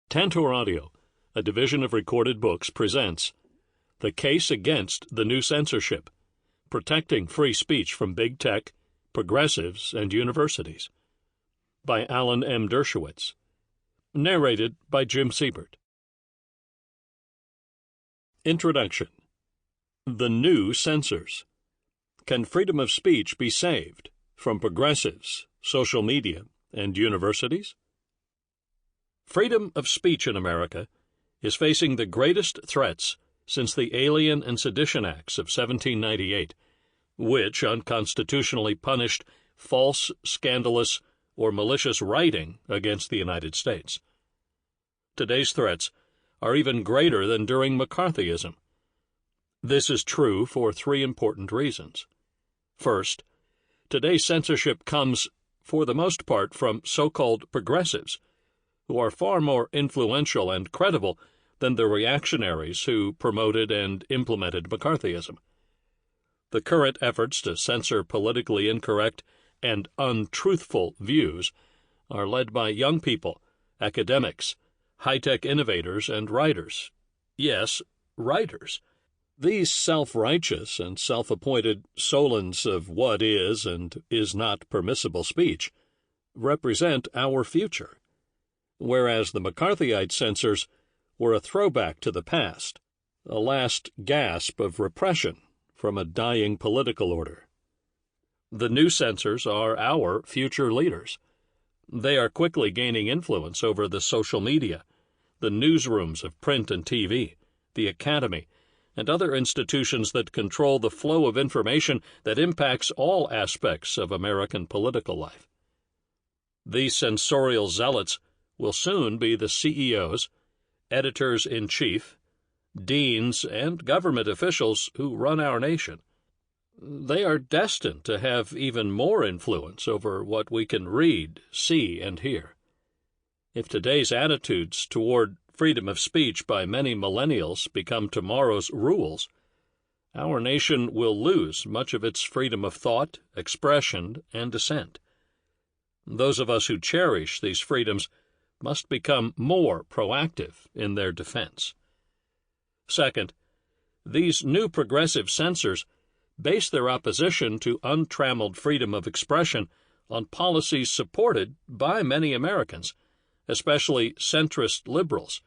Tantor Audio, a division of Recorded Books, presents The Case Against the New Censorship, Protecting Free Speech from Big Tech, Progressives, and Universities, by Alan M. Dershowitz. Narrated by Jim Seybert. Introduction. The New Censors. Can freedom of speech be saved from progressives, social media, and universities? Freedom of speech in America is facing the greatest threats since the Alien and Sedition Acts of 1798, which unconstitutionally punished false, scandalous, or malicious writing against the United States. Today's threats are even greater than during McCarthyism. This is true for three important reasons. First, today's censorship comes, for the most part, from so-called progressives, who are far more influential and credible than the reactionaries who promoted and implemented McCarthyism. The current efforts to censor politically incorrect and untruthful views are led by young people, academics, high-tech innovators, and writers. Yes, writers. These self-righteous and self-appointed solons of what is and is not permissible speech represent our future, whereas the McCarthyite censors were a throwback to the past, a last gasp of repression from a dying political order. The new censors are our future leaders. They are quickly gaining influence over the social media, the newsrooms of print and TV, the academy, and other institutions that control the flow of information that impacts all aspects of American political life. These censorial zealots will soon be the CEOs, editors-in-chief, deans, and government officials who run our nation. They are destined to have even more influence over what we can read, see, and hear. If today's attitudes toward freedom of speech by many millennials become tomorrow's rules, our nation will lose much of its freedom of thought, expression, and dissent. Those of us who cherish these freedoms must become more proactive in their defense. Second, these new progressive censors base their opposition to untrammeled freedom of expression on policies supported by many Americans, especially centrist liberals: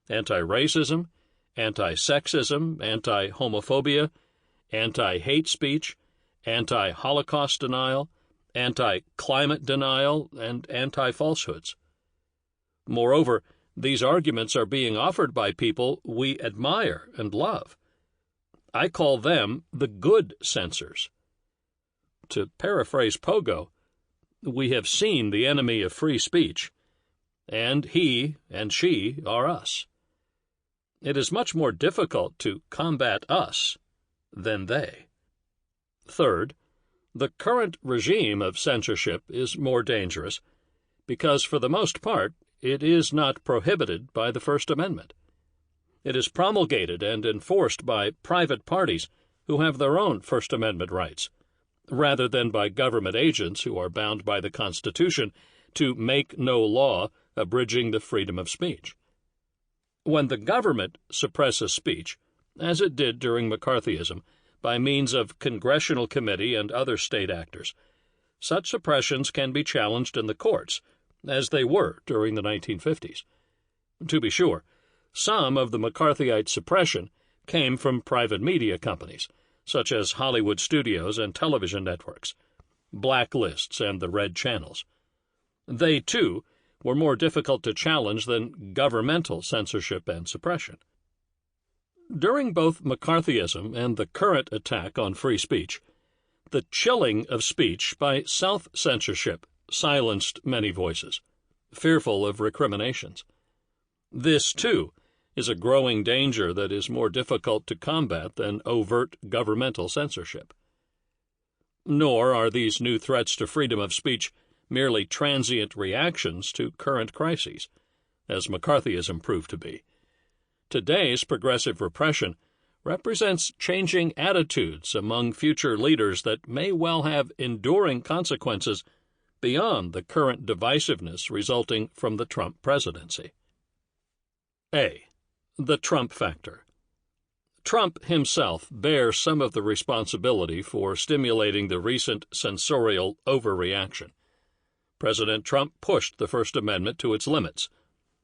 anti-racism, anti-sexism, anti-homophobia, anti-hate speech, anti-Holocaust denial, anti-climate denial, and anti-falsehoods. Moreover, these arguments are being offered by people we admire and love. I call them the good censors. To paraphrase Pogo, we have seen the enemy of free speech, and he and she are us. It is much more difficult to combat us than they. Third, the current regime of censorship is more dangerous because, for the most part, it is not prohibited by the First Amendment. It is promulgated and enforced by private parties who have their own First Amendment rights, rather than by government agents who are bound by the Constitution to make no law abridging the freedom of speech. When the government suppresses speech, as it did during McCarthyism, by means of congressional committee and other state actors, such suppressions can be challenged in the courts, as they were during the 1950s. To be sure, some of the McCarthyite suppression came from private media companies, such as Hollywood studios and television networks, blacklists, and the red channels. They, too, were more difficult to challenge than governmental censorship and suppression. During both McCarthyism and the current attack on free speech, the chilling of speech by self-censorship silenced many voices, fearful of recriminations. This, too, is a growing danger that is more difficult to combat than overt governmental censorship. Nor are these new threats to freedom of speech merely transient reactions to current crises, as McCarthyism proved to be. Today's progressive repression represents changing attitudes among future leaders that may well have enduring consequences beyond the current divisiveness resulting from the Trump presidency. A. The Trump factor. Trump himself bears some of the responsibility for stimulating the recent censorial overreaction. President Trump pushed the First Amendment to its limits,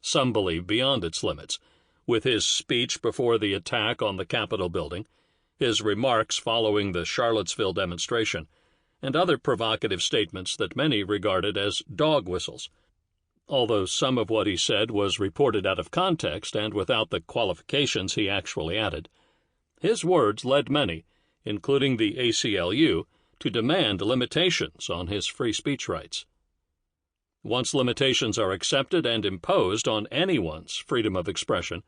some believe beyond its limits, with his speech before the attack on the Capitol building, his remarks following the Charlottesville demonstration, and other provocative statements that many regarded as dog whistles. Although some of what he said was reported out of context and without the qualifications he actually added, his words led many, including the ACLU, to demand limitations on his free speech rights. Once limitations are accepted and imposed on anyone's freedom of expression,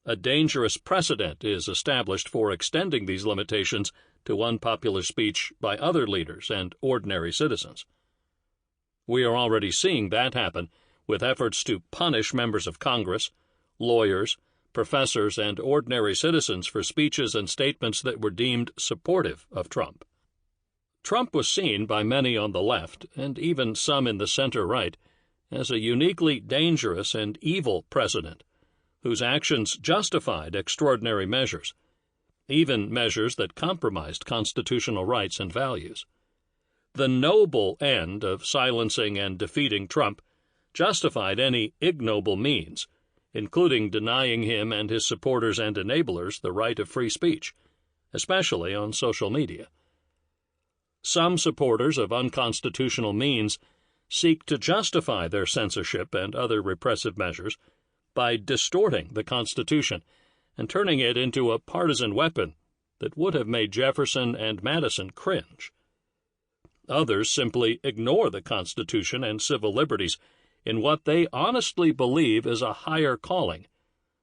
a dangerous precedent is established for extending these limitations to unpopular speech by other leaders and ordinary citizens. We are already seeing that happen with efforts to punish members of Congress, lawyers, professors, and ordinary citizens for speeches and statements that were deemed supportive of Trump. Trump was seen by many on the left, and even some in the center-right, as a uniquely dangerous and evil president, whose actions justified extraordinary measures, even measures that compromised constitutional rights and values. The noble end of silencing and defeating Trump justified any ignoble means, including denying him and his supporters and enablers the right of free speech, especially on social media. Some supporters of unconstitutional means seek to justify their censorship and other repressive measures by distorting the Constitution and turning it into a partisan weapon that would have made Jefferson and Madison cringe. Others simply ignore the Constitution and civil liberties in what they honestly believe is a higher calling,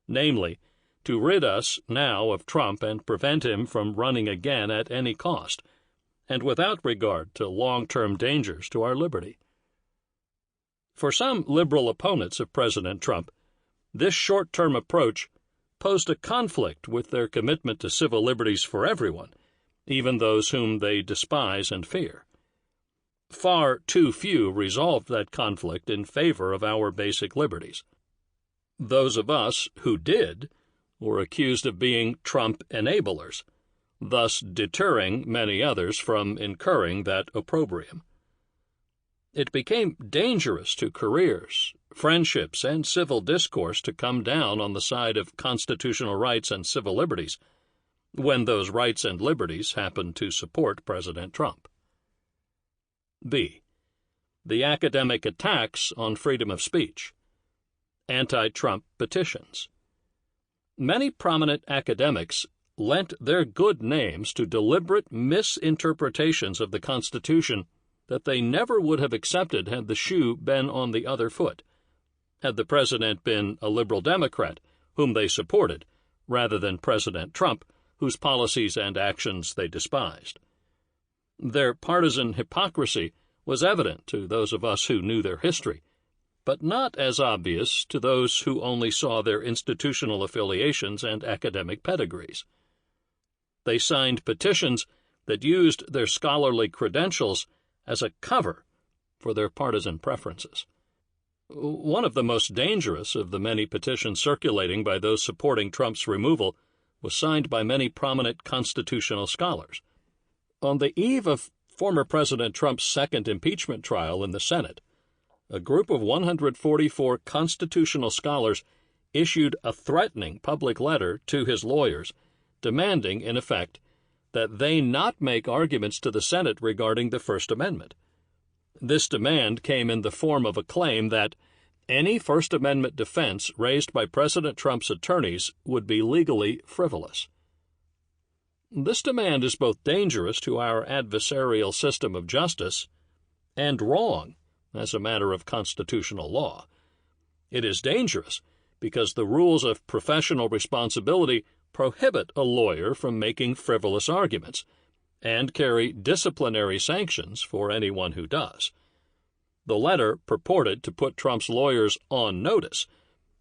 namely, to rid us now of Trump and prevent him from running again at any cost, and without regard to long-term dangers to our liberty. For some liberal opponents of President Trump, this short-term approach posed a conflict with their commitment to civil liberties for everyone, even those whom they despise and fear. Far too few resolved that conflict in favor of our basic liberties. Those of us who did were accused of being Trump enablers, thus deterring many others from incurring that opprobrium. It became dangerous to careers, friendships, and civil discourse to come down on the side of constitutional rights and civil liberties when those rights and liberties happened to support President Trump. B. The academic attacks on freedom of speech. Anti-Trump petitions. Many prominent academics lent their good names to deliberate misinterpretations of the Constitution that they never would have accepted had the shoe been on the other foot, had the president been a liberal Democrat whom they supported, rather than President Trump, whose policies and actions they despised. Their partisan hypocrisy was evident to those of us who knew their history, but not as obvious to those who only saw their institutional affiliations and academic pedigrees. They signed petitions that used their scholarly credentials as a cover for their partisan preferences. One of the most dangerous of the many petitions circulating by those supporting Trump's removal was signed by many prominent constitutional scholars. On the eve of former President Trump's second impeachment trial in the Senate, a group of 144 constitutional scholars issued a threatening public letter to his lawyers, demanding, in effect, that they not make arguments to the Senate regarding the First Amendment. This demand came in the form of a claim that any First Amendment defense raised by President Trump's attorneys would be legally frivolous. This demand is both dangerous to our adversarial system of justice and wrong as a matter of constitutional law. It is dangerous because the rules of professional responsibility prohibit a lawyer from making frivolous arguments and carry disciplinary sanctions for anyone who does. The letter purported to put Trump's lawyers on notice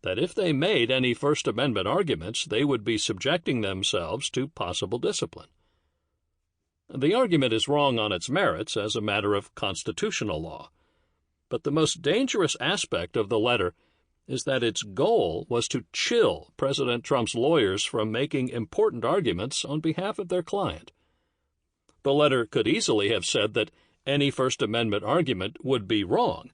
that if they made any First Amendment arguments, they would be subjecting themselves to possible discipline. The argument is wrong on its merits as a matter of constitutional law, but the most dangerous aspect of the letter is that its goal was to chill President Trump's lawyers from making important arguments on behalf of their client. The letter could easily have said that any First Amendment argument would be wrong,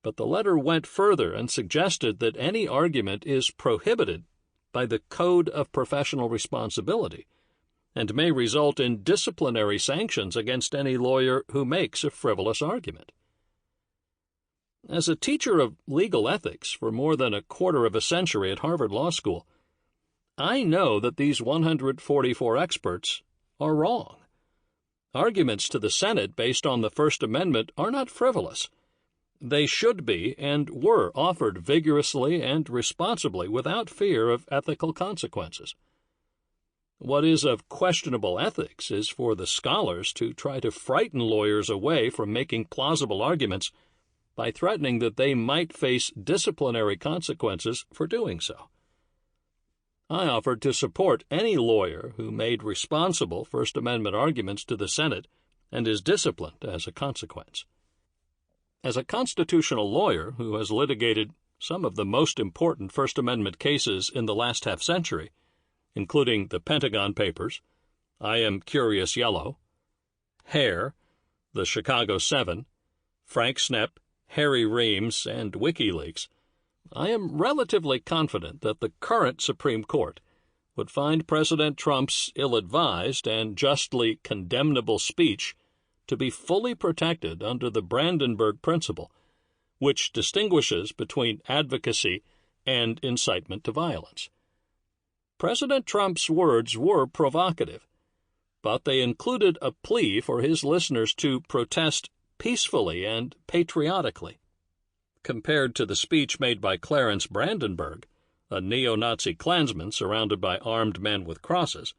but the letter went further and suggested that any argument is prohibited by the Code of Professional Responsibility and may result in disciplinary sanctions against any lawyer who makes a frivolous argument. As a teacher of legal ethics for more than a quarter of a century at Harvard Law School, I know that these 144 experts are wrong. Arguments to the Senate based on the First Amendment are not frivolous. They should be and were offered vigorously and responsibly without fear of ethical consequences. What is of questionable ethics is for the scholars to try to frighten lawyers away from making plausible arguments by threatening that they might face disciplinary consequences for doing so. I offered to support any lawyer who made responsible First Amendment arguments to the Senate and is disciplined as a consequence. As a constitutional lawyer who has litigated some of the most important First Amendment cases in the last half-century, including the Pentagon Papers, I Am Curious Yellow, Hair, the Chicago 7, Frank Snepp, Harry Reams, and WikiLeaks, I am relatively confident that the current Supreme Court would find President Trump's ill-advised and justly condemnable speech to be fully protected under the Brandenburg Principle, which distinguishes between advocacy and incitement to violence. President Trump's words were provocative, but they included a plea for his listeners to protest peacefully and patriotically. Compared to the speech made by Clarence Brandenburg, a neo-Nazi Klansman surrounded by armed men with crosses,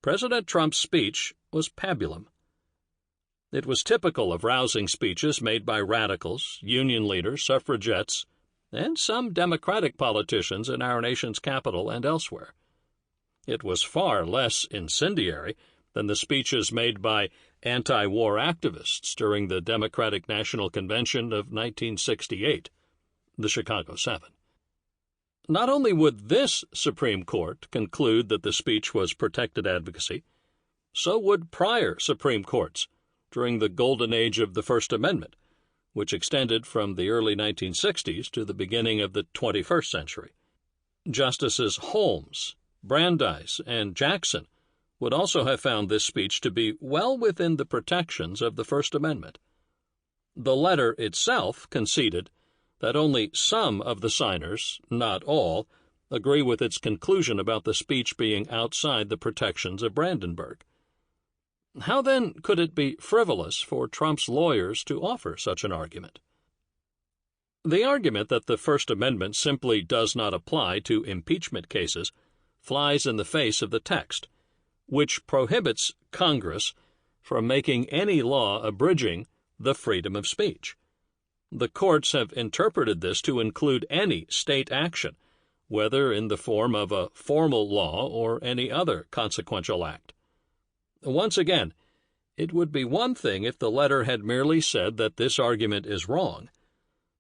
President Trump's speech was pabulum. It was typical of rousing speeches made by radicals, union leaders, suffragettes, and some Democratic politicians in our nation's capital and elsewhere. It was far less incendiary than the speeches made by anti-war activists during the Democratic National Convention of 1968, the Chicago 7. Not only would this Supreme Court conclude that the speech was protected advocacy, so would prior Supreme Courts during the golden age of the First Amendment, which extended from the early 1960s to the beginning of the 21st century. Justices Holmes, Brandeis, and Jackson would also have found this speech to be well within the protections of the First Amendment. The letter itself conceded that only some of the signers, not all, agree with its conclusion about the speech being outside the protections of Brandenburg. How then could it be frivolous for Trump's lawyers to offer such an argument? The argument that the First Amendment simply does not apply to impeachment cases flies in the face of the text, which prohibits Congress from making any law abridging the freedom of speech. The courts have interpreted this to include any state action, whether in the form of a formal law or any other consequential act. Once again, it would be one thing if the letter had merely said that this argument is wrong,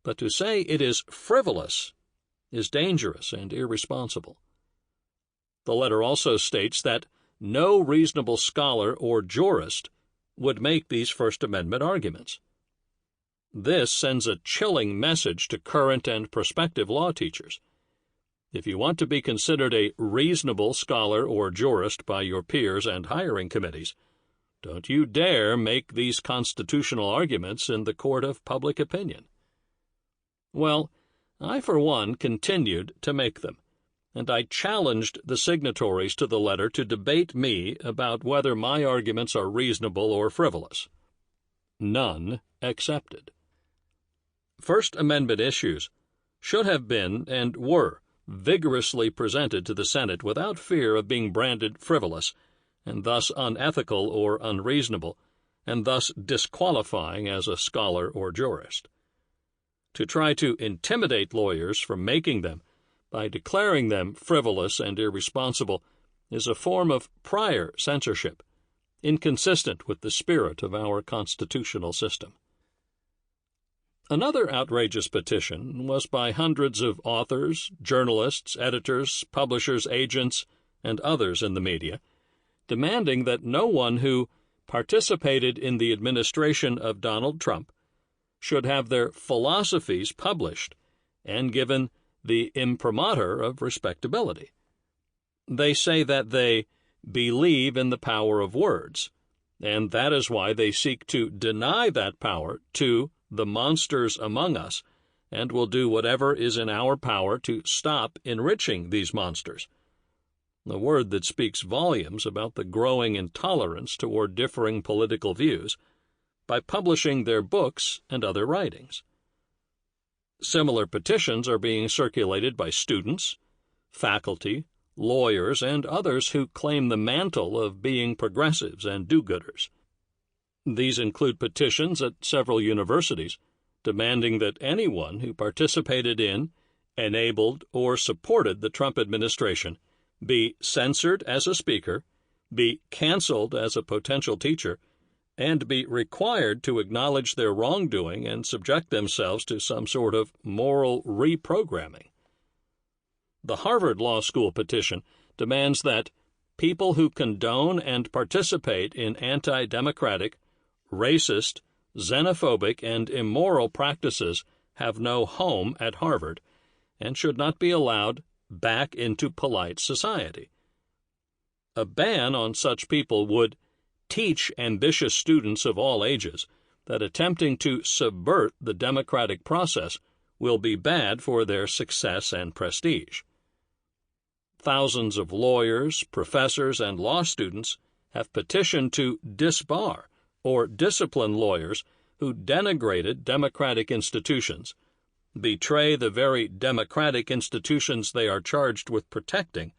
but to say it is frivolous is dangerous and irresponsible. The letter also states that no reasonable scholar or jurist would make these First Amendment arguments. This sends a chilling message to current and prospective law teachers. If you want to be considered a reasonable scholar or jurist by your peers and hiring committees, don't you dare make these constitutional arguments in the court of public opinion. Well, I for one continued to make them, and I challenged the signatories to the letter to debate me about whether my arguments are reasonable or frivolous. None accepted. First Amendment issues should have been and were vigorously presented to the Senate without fear of being branded frivolous, and thus unethical or unreasonable, and thus disqualifying as a scholar or jurist. To try to intimidate lawyers from making them by declaring them frivolous and irresponsible is a form of prior censorship, inconsistent with the spirit of our constitutional system. Another outrageous petition was by hundreds of authors, journalists, editors, publishers, agents, and others in the media, demanding that no one who participated in the administration of Donald Trump should have their philosophies published and given the imprimatur of respectability. They say that they believe in the power of words, and that is why they seek to deny that power to the monsters among us, and will do whatever is in our power to stop enriching these monsters. A word that speaks volumes about the growing intolerance toward differing political views, by publishing their books and other writings. Similar petitions are being circulated by students, faculty, lawyers, and others who claim the mantle of being progressives and do-gooders. These include petitions at several universities demanding that anyone who participated in, enabled, or supported the Trump administration be censored as a speaker, be canceled as a potential teacher, and be required to acknowledge their wrongdoing and subject themselves to some sort of moral reprogramming. The Harvard Law School petition demands that people who condone and participate in anti-democratic, racist, xenophobic, and immoral practices have no home at Harvard and should not be allowed back into polite society. A ban on such people would teach ambitious students of all ages that attempting to subvert the democratic process will be bad for their success and prestige. Thousands of lawyers, professors, and law students have petitioned to disbar or discipline lawyers who denigrated democratic institutions, betray the very democratic institutions they are charged with protecting,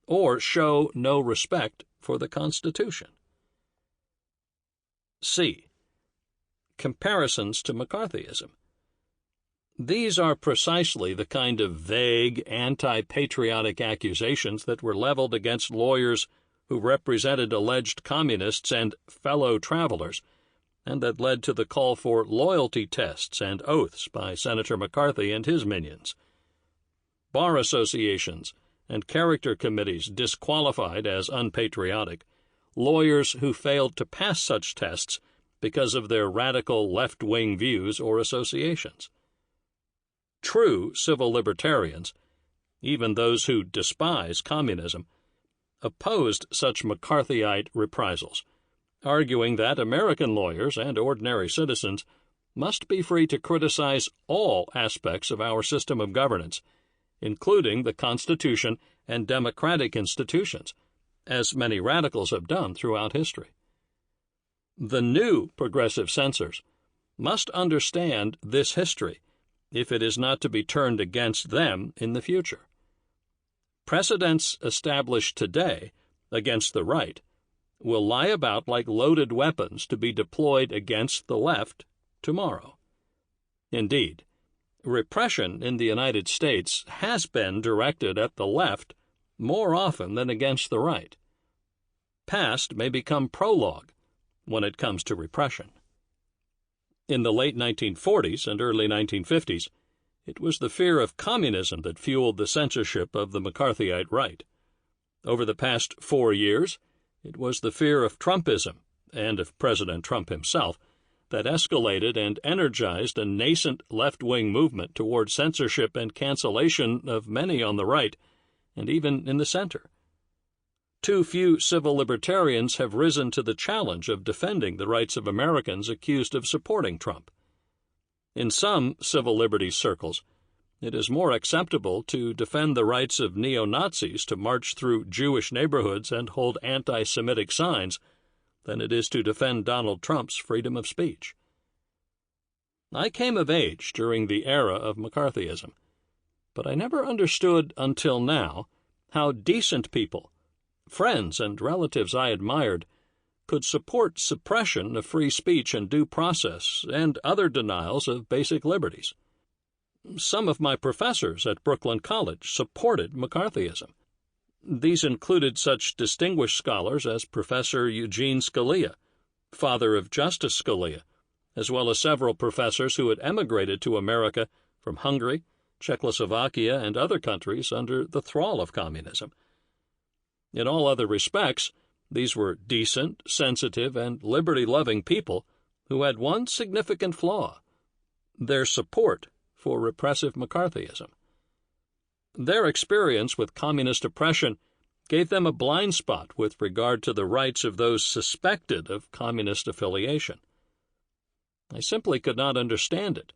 or show no respect for the Constitution. C. Comparisons to McCarthyism. These are precisely the kind of vague, anti-patriotic accusations that were leveled against lawyers who represented alleged communists and fellow travelers, and that led to the call for loyalty tests and oaths by Senator McCarthy and his minions. Bar associations and character committees disqualified as unpatriotic lawyers who failed to pass such tests because of their radical left-wing views or associations. True civil libertarians, even those who despise communism, opposed such McCarthyite reprisals, arguing that American lawyers and ordinary citizens must be free to criticize all aspects of our system of governance, including the Constitution and democratic institutions, as many radicals have done throughout history. The new progressive censors must understand this history if it is not to be turned against them in the future. Precedents established today against the right will lie about like loaded weapons to be deployed against the left tomorrow. Indeed, repression in the United States has been directed at the left more often than against the right. Past may become prologue when it comes to repression. In the late 1940s and early 1950s, it was the fear of communism that fueled the censorship of the McCarthyite right. Over the past 4 years, it was the fear of Trumpism and of President Trump himself that escalated and energized a nascent left-wing movement toward censorship and cancellation of many on the right, and even in the center. Too few civil libertarians have risen to the challenge of defending the rights of Americans accused of supporting Trump. In some civil liberties circles, it is more acceptable to defend the rights of neo-Nazis to march through Jewish neighborhoods and hold anti-Semitic signs than it is to defend Donald Trump's freedom of speech. I came of age during the era of McCarthyism, but I never understood until now how decent people, friends and relatives I admired, could support suppression of free speech and due process and other denials of basic liberties. Some of my professors at Brooklyn College supported McCarthyism. These included such distinguished scholars as Professor Eugene Scalia, father of Justice Scalia, as well as several professors who had emigrated to America from Hungary, Czechoslovakia, and other countries under the thrall of communism. In all other respects, these were decent, sensitive, and liberty-loving people who had one significant flaw: their support for repressive McCarthyism. Their experience with communist oppression gave them a blind spot with regard to the rights of those suspected of communist affiliation. I simply could not understand it,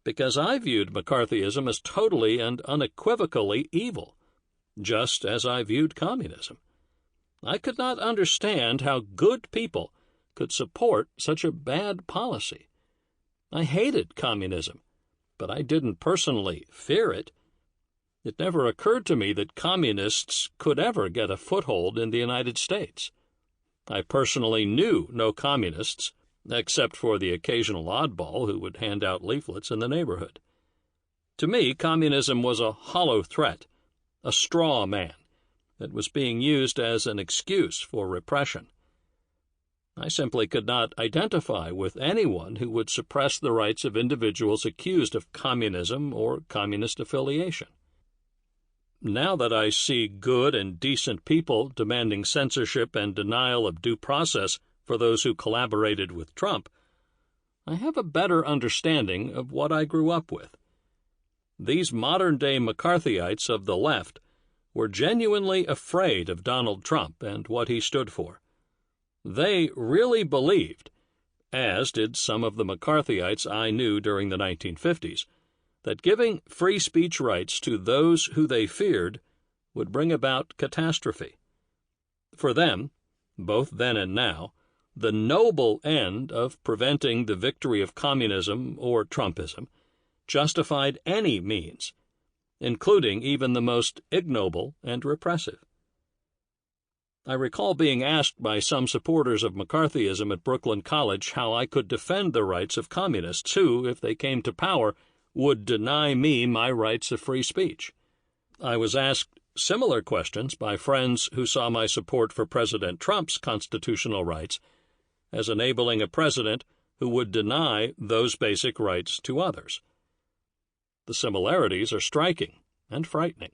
because I viewed McCarthyism as totally and unequivocally evil, just as I viewed communism. I could not understand how good people could support such a bad policy. I hated communism, but I didn't personally fear it. It never occurred to me that communists could ever get a foothold in the United States. I personally knew no communists, except for the occasional oddball who would hand out leaflets in the neighborhood. To me, communism was a hollow threat, a straw man, that was being used as an excuse for repression. I simply could not identify with anyone who would suppress the rights of individuals accused of communism or communist affiliation. Now that I see good and decent people demanding censorship and denial of due process for those who collaborated with Trump, I have a better understanding of what I grew up with. These modern-day McCarthyites of the left were genuinely afraid of Donald Trump and what he stood for. They really believed, as did some of the McCarthyites I knew during the 1950s, that giving free speech rights to those who they feared would bring about catastrophe. For them, both then and now, the noble end of preventing the victory of communism or Trumpism justified any means, including even the most ignoble and repressive. I recall being asked by some supporters of McCarthyism at Brooklyn College how I could defend the rights of communists who, if they came to power, would deny me my rights of free speech. I was asked similar questions by friends who saw my support for President Trump's constitutional rights as enabling a president who would deny those basic rights to others. The similarities are striking and frightening.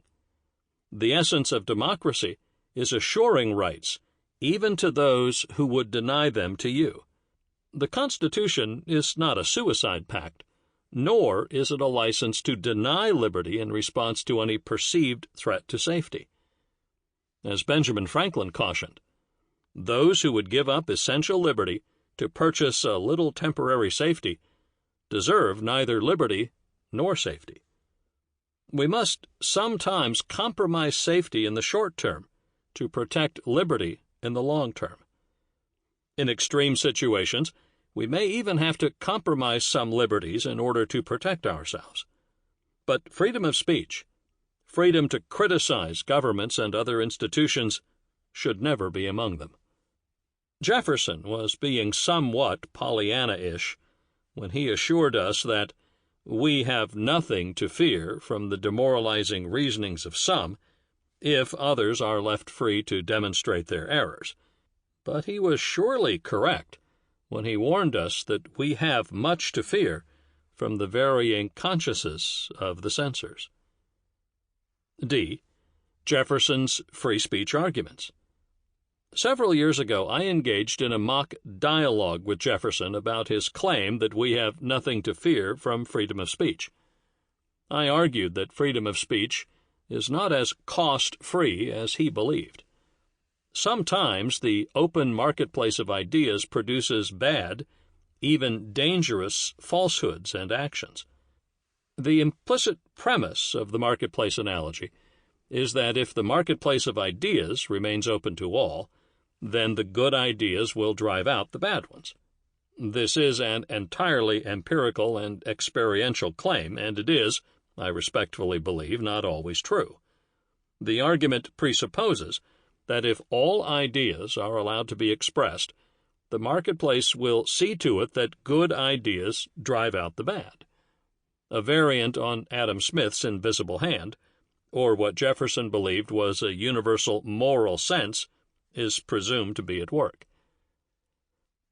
The essence of democracy is assuring rights even to those who would deny them to you. The Constitution is not a suicide pact, nor is it a license to deny liberty in response to any perceived threat to safety. As Benjamin Franklin cautioned, those who would give up essential liberty to purchase a little temporary safety deserve neither liberty nor safety. We must sometimes compromise safety in the short term to protect liberty in the long term. In extreme situations, we may even have to compromise some liberties in order to protect ourselves. But freedom of speech, freedom to criticize governments and other institutions, should never be among them. Jefferson was being somewhat Pollyanna-ish when he assured us that we have nothing to fear from the demoralizing reasonings of some if others are left free to demonstrate their errors. But he was surely correct when he warned us that we have much to fear from the varying consciences of the censors. D. Jefferson's free speech arguments. Several years ago, I engaged in a mock dialogue with Jefferson about his claim that we have nothing to fear from freedom of speech. I argued that freedom of speech is not as cost-free as he believed. Sometimes the open marketplace of ideas produces bad, even dangerous falsehoods and actions. The implicit premise of the marketplace analogy is that if the marketplace of ideas remains open to all, then the good ideas will drive out the bad ones. This is an entirely empirical and experiential claim, and it is, I respectfully believe, not always true. The argument presupposes that if all ideas are allowed to be expressed, the marketplace will see to it that good ideas drive out the bad. A variant on Adam Smith's invisible hand, or what Jefferson believed was a universal moral sense, is presumed to be at work.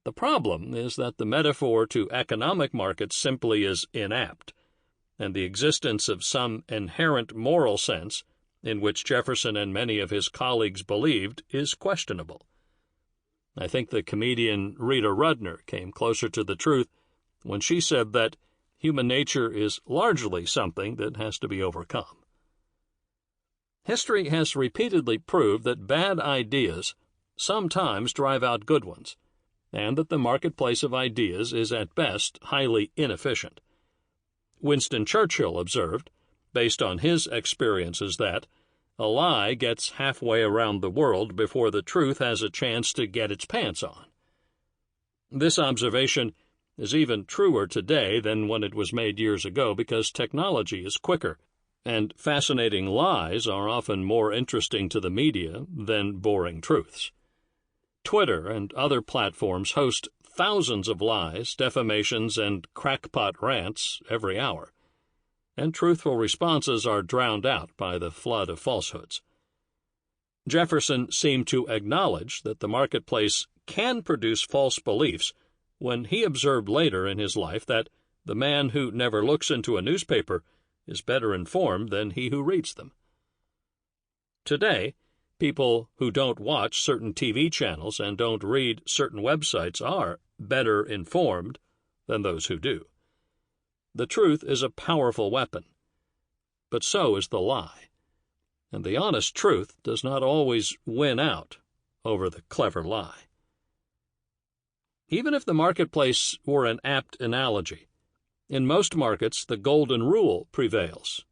The problem is that the metaphor to economic markets simply is inapt, and the existence of some inherent moral sense, in which Jefferson and many of his colleagues believed, is questionable. I think the comedian Rita Rudner came closer to the truth when she said that human nature is largely something that has to be overcome. History has repeatedly proved that bad ideas sometimes drive out good ones, and that the marketplace of ideas is at best highly inefficient. Winston Churchill observed, based on his experiences, that a lie gets halfway around the world before the truth has a chance to get its pants on. This observation is even truer today than when it was made years ago because technology is quicker, and fascinating lies are often more interesting to the media than boring truths. Twitter and other platforms host thousands of lies, defamations, and crackpot rants every hour, and truthful responses are drowned out by the flood of falsehoods. Jefferson seemed to acknowledge that the marketplace can produce false beliefs when he observed later in his life that the man who never looks into a newspaper is better informed than he who reads them. Today, people who don't watch certain TV channels and don't read certain websites are better informed than those who do. The truth is a powerful weapon, but so is the lie, and the honest truth does not always win out over the clever lie. Even if the marketplace were an apt analogy, in most markets the golden rule prevails.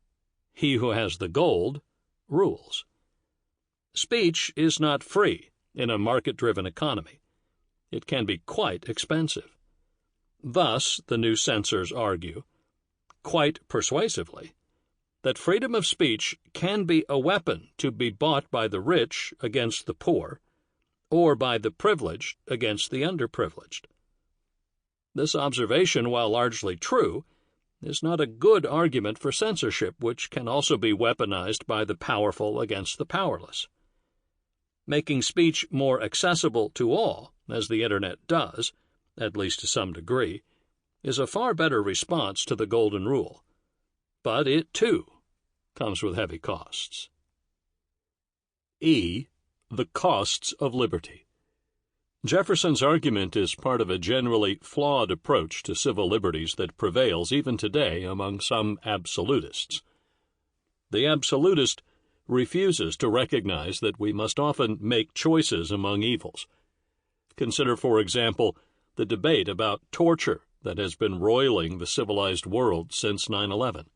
He who has the gold rules. Speech is not free in a market-driven economy. It can be quite expensive. Thus, the new censors argue, quite persuasively, that freedom of speech can be a weapon to be bought by the rich against the poor, or by the privileged against the underprivileged. This observation, while largely true, is not a good argument for censorship, which can also be weaponized by the powerful against the powerless. Making speech more accessible to all, as the Internet does, at least to some degree, is a far better response to the golden rule. But it, too, comes with heavy costs. E. The costs of liberty. Jefferson's argument is part of a generally flawed approach to civil liberties that prevails even today among some absolutists. The absolutist refuses to recognize that we must often make choices among evils. Consider, for example, the debate about torture that has been roiling the civilized world since 9/11.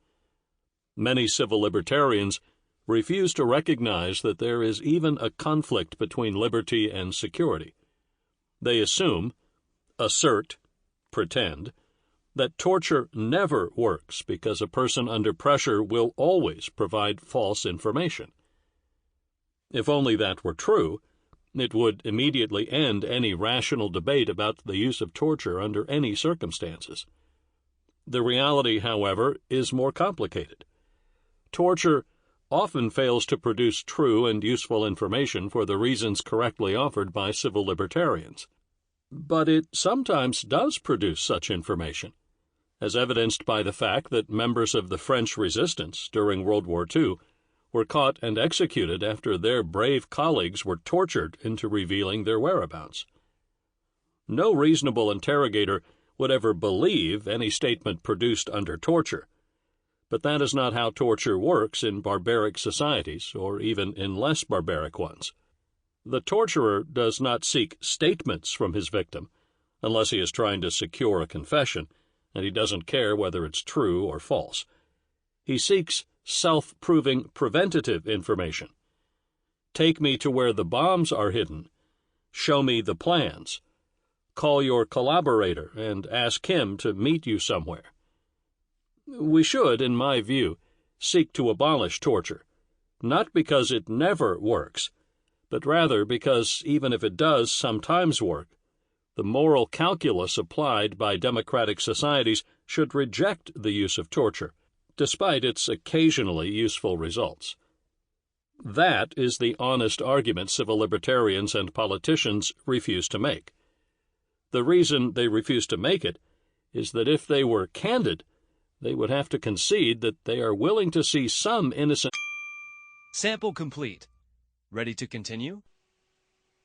Many civil libertarians refuse to recognize that there is even a conflict between liberty and security. They assume, assert, pretend, that torture never works because a person under pressure will always provide false information. If only that were true, it would immediately end any rational debate about the use of torture under any circumstances. The reality, however, is more complicated. Torture often fails to produce true and useful information for the reasons correctly offered by civil libertarians. But it sometimes does produce such information, as evidenced by the fact that members of the French resistance during World War II were caught and executed after their brave colleagues were tortured into revealing their whereabouts. No reasonable interrogator would ever believe any statement produced under torture, but that is not how torture works in barbaric societies, or even in less barbaric ones. The torturer does not seek statements from his victim, unless he is trying to secure a confession, and he doesn't care whether it's true or false. He seeks self-proving preventative information. Take me to where the bombs are hidden. Show me the plans. Call your collaborator and ask him to meet you somewhere. We should, in my view, seek to abolish torture, not because it never works, but rather because, even if it does sometimes work, the moral calculus applied by democratic societies should reject the use of torture, despite its occasionally useful results. That is the honest argument civil libertarians and politicians refuse to make. The reason they refuse to make it is that if they were candid, they would have to concede that they are willing to see some innocent. Sample complete. Ready to continue?